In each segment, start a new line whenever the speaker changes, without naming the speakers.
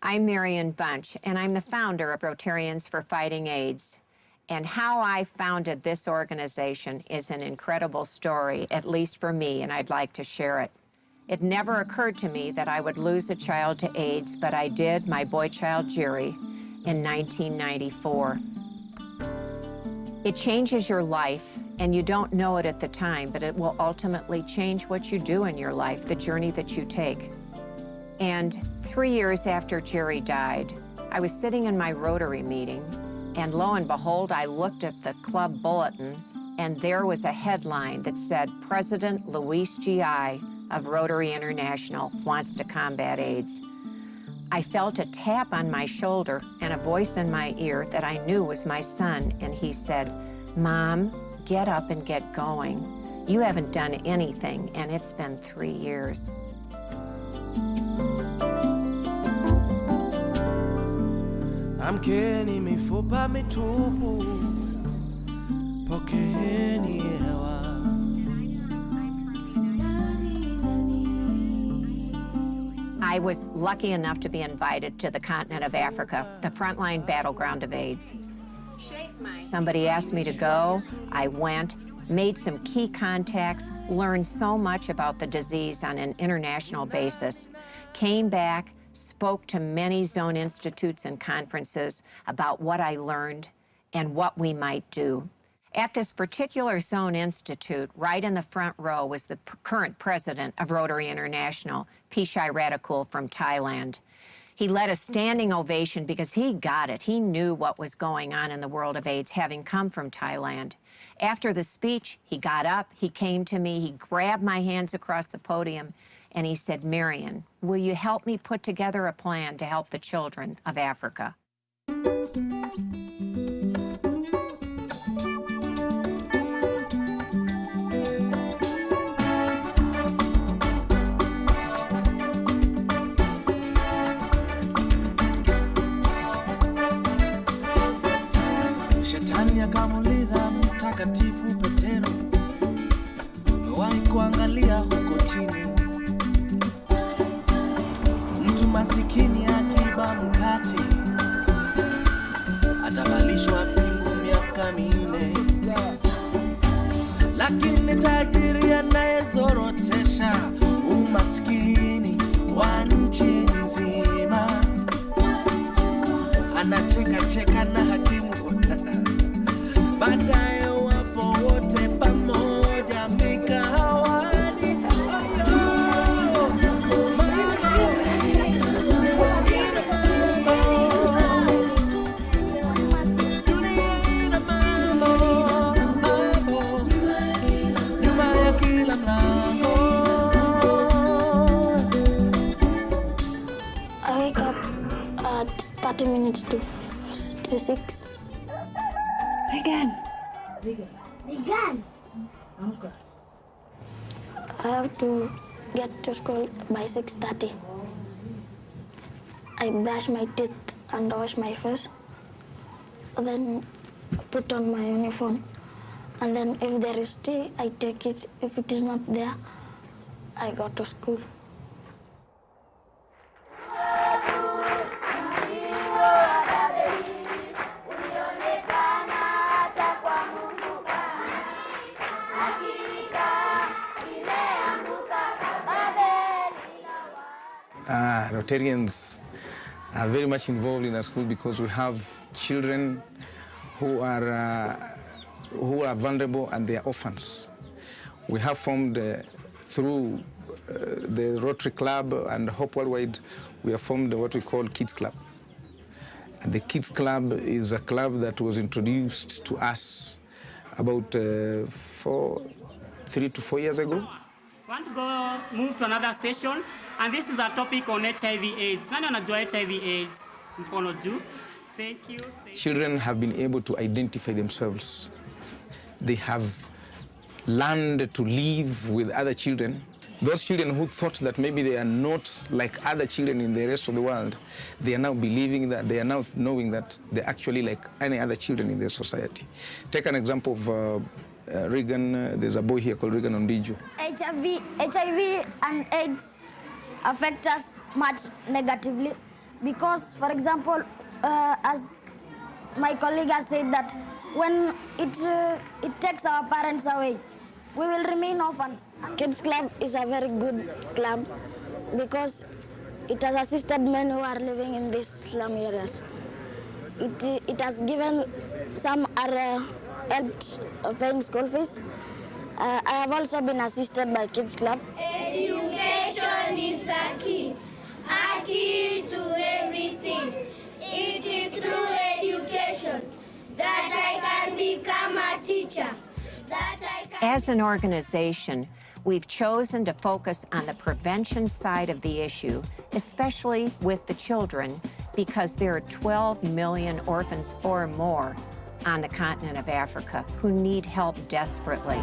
I'm Marion Bunch, and I'm the founder of Rotarians for Fighting AIDS. And how I founded this organization is an incredible story, at least for me, and I'd like to share it. It never occurred to me that I would lose a child to AIDS, but I did, my boy child, Jerry, in 1994. It changes your life, and you don't know it at the time, but it will ultimately change what you do in your life, the journey that you take. And 3 years after Jerry died, I was sitting in my Rotary meeting, and lo and behold, I looked at the club bulletin, and there was a headline that said, President Luis G.I. of Rotary International wants to combat AIDS. I felt a tap on my shoulder and a voice in my ear that I knew was my son, and he said, Mom, get up and get going. You haven't done anything, and it's been 3 years.
Amkeni mifupa mitupu, pokeeni hewa.
I was lucky enough to be invited to the continent of Africa, the frontline battleground of AIDS. Somebody asked me to go. I went, made some key contacts, learned so much about the disease on an international basis, came back, spoke to many zone institutes and conferences about what I learned and what we might do. At this particular zone institute, right in the front row, was the current president of Rotary International, Pichai Radikul from Thailand. He led a standing ovation because he got it. He knew what was going on in the world of AIDS, having come from Thailand. After the speech, he got up, he came to me, he grabbed my hands across the podium, and he said, Marion, will you help me put together a plan to help the children of Africa?
Shetani akamuuliza Mtakatifu Petero, umewahi kuangalia huko chini mtu masikini akiba mkate atavalishwa pingu miaka 4, lakini tajiri anayezorotesha umaskini wa nchi nzima anacheka cheka na hakimu baadaye wapo wote pamoja mikahawani.
I wake up at 30 minutes to 6.
Reagan.
I have to get to school by 6:30. I brush my teeth and wash my face, and then put on my uniform. And then if there is tea, I take it. If it is not there, I go to school.
Rotarians are very much involved in our school because we have children who are vulnerable and they are orphans. We have formed through the Rotary Club and Hope Worldwide, we have formed what we call Kids Club. And the Kids Club is a club that was introduced to us about 3 to 4 years ago.
I want to move to another session, and this is a topic on HIV/AIDS. Nani anajua HIV/AIDS? Mkono juu. Thank you.
Children have been able to identify themselves. They have learned to live with other children. Those children who thought that maybe they are not like other children in the rest of the world, they are now believing that, they are now knowing that they're actually like any other children in their society. Take an example of Reagan. There's a boy here called Reagan Ondiju.
HIV and AIDS affect us much negatively
Because, for example, as my colleague has said that when it takes our parents away, we will remain orphans. Kids Club is a very good club because it has assisted men who are living in these slum areas. It has given, some are helped paying school fees. I have also been assisted by Kids Club.
Education is a key to everything. It is through education that I can become a teacher.
As an organization, we've chosen to focus on the prevention side of the issue, especially with the children, because there are 12 million orphans or more on the continent of Africa who need help desperately.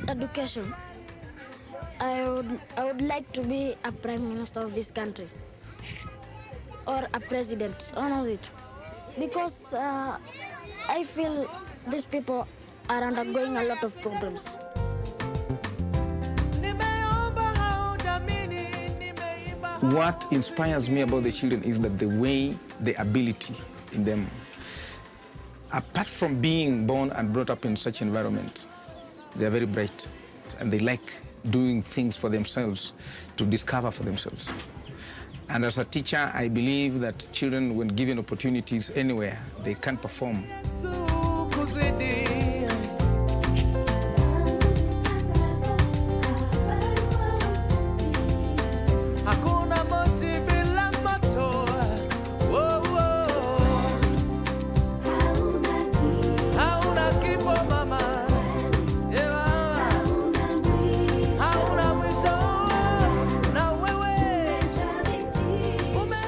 Education. I would like to be a prime minister of this country or a president, one of it, because I feel these people are undergoing a lot of problems.
What inspires me about the children is that the way, the ability in them, apart from being born and brought up in such environment, they're very bright and they like doing things for themselves, to discover for themselves. And as a teacher, I believe that children, when given opportunities anywhere, they can perform.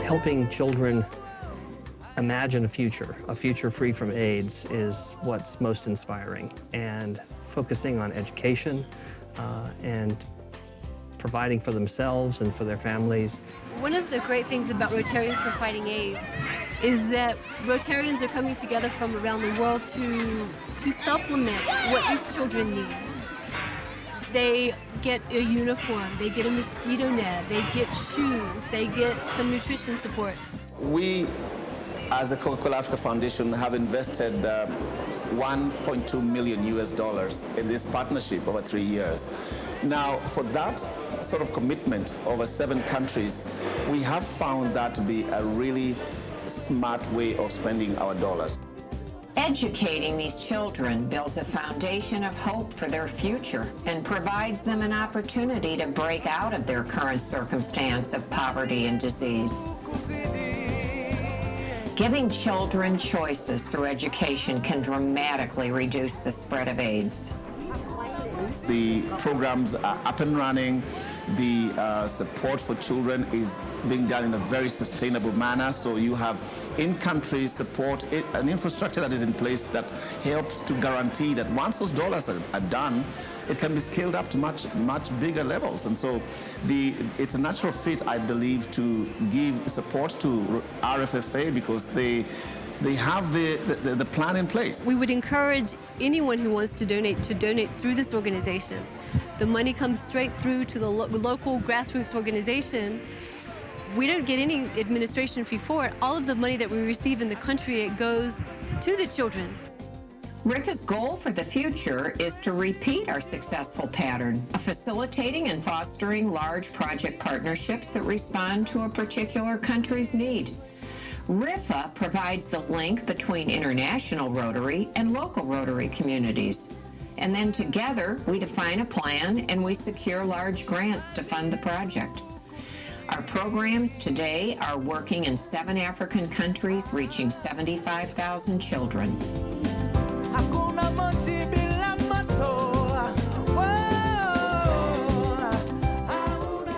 Helping children imagine a future free from AIDS is what's most inspiring, and focusing on education and providing for themselves and for their families.
One of the great things about Rotarians for Fighting AIDS is that Rotarians are coming together from around the world to supplement what these children need. They get a uniform, they get a mosquito net, they get shoes, they get some nutrition support.
We, as the Coca-Cola Africa Foundation, have invested $1.2 million in this partnership over 3 years. Now, for that sort of commitment over 7 countries, we have found that to be a really smart way of spending our dollars.
Educating these children builds a foundation of hope for their future and provides them an opportunity to break out of their current circumstance of poverty and disease. Giving children choices through education can dramatically reduce the spread of AIDS.
The programs are up and running. The support for children is being done in a very sustainable manner. So you have in-country support, an infrastructure that is in place that helps to guarantee that once those dollars are done, it can be scaled up to much bigger levels. And so it's a natural fit, I believe, to give support to RFFA because they have the plan in place.
We would encourage anyone who wants to donate through this organization. The money comes straight through to the local grassroots organization. We don't get any administration fee for it. All of the money that we receive in the country, it goes to the children.
RFFA's goal for the future is to repeat our successful pattern of facilitating and fostering large project partnerships that respond to a particular country's need. RFFA provides the link between international Rotary and local Rotary communities. And then together, we define a plan and we secure large grants to fund the project. Our programs today are working in 7 African countries, reaching 75,000 children.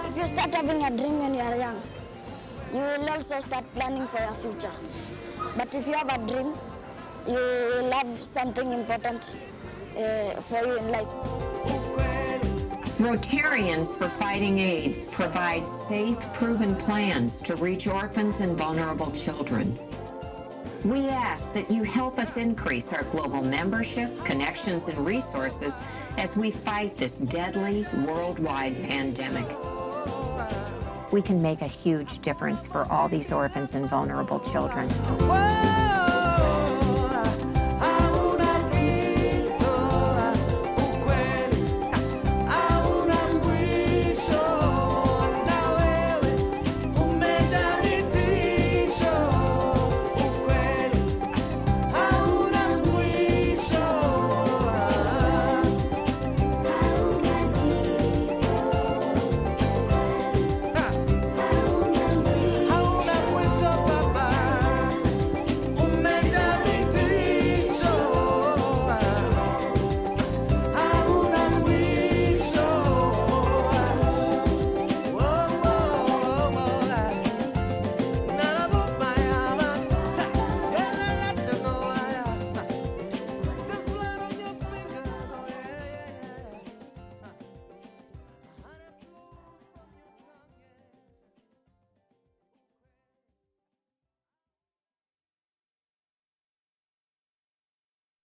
If you start having a dream when you are young, you will also start planning for your future. But if you have a dream, you will have something important for you in life.
Rotarians for Fighting AIDS provides safe, proven plans to reach orphans and vulnerable children. We ask that you help us increase our global membership, connections, and resources as we fight this deadly worldwide pandemic. We can make a huge difference for all these orphans and vulnerable children.
Whoa.